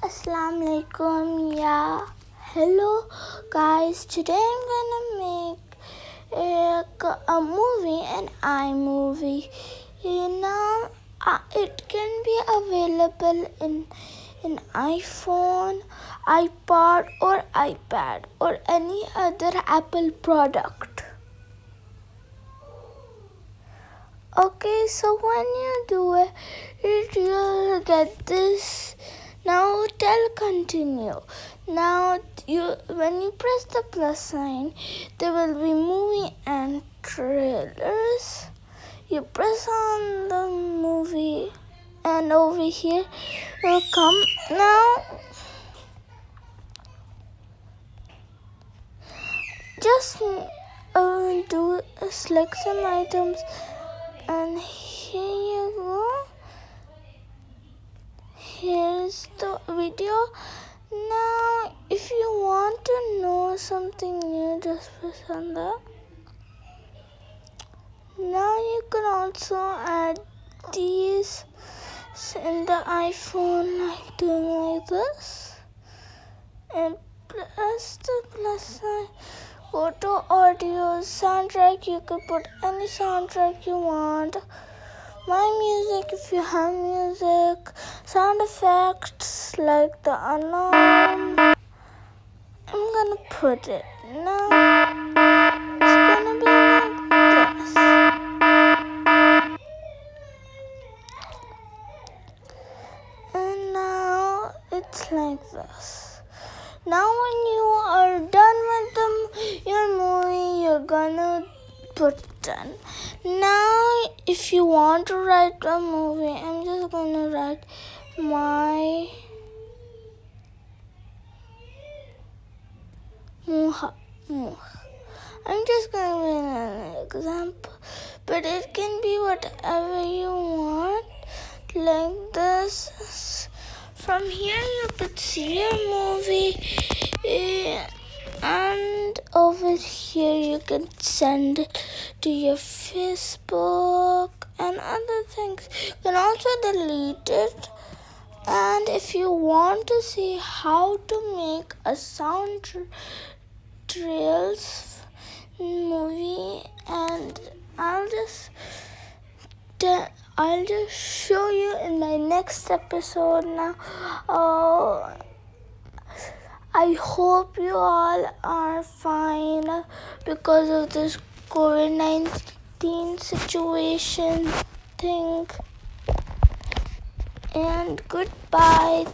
Assalamualaikum. Yeah, hello guys. Today I'm gonna make a movie, an iMovie. It can be available in iPhone, iPod, or iPad, or any other Apple product. Okay, so when you do it, you'll get this. Now continue. Now when you press the plus sign, there will be movie and trailers. You press on the movie and over here will come. Now just select some items and here you go. Here's the video. Now if you want to know something new, just press on that. Now you can also add these in the iPhone, like doing like this, and press the plus sign. Go to audio, soundtrack. You can put any soundtrack you want. My music, if you have music, sound effects like the alarm. I'm gonna put it now. It's gonna be like this. And now it's like this. Now when you are done with your movie, you're gonna put done. Now if you want to write a movie, I'm just gonna write my muha. I'm just gonna give an example, but it can be whatever you want, like this. From here you could see your movie, and over here you can send it to your Facebook and other things. You can also delete it. And if you want to see how to make a sound trails movie, and I'll just show you in my next episode. Now I hope you all are fine because of this COVID-19 situation thing. And goodbye.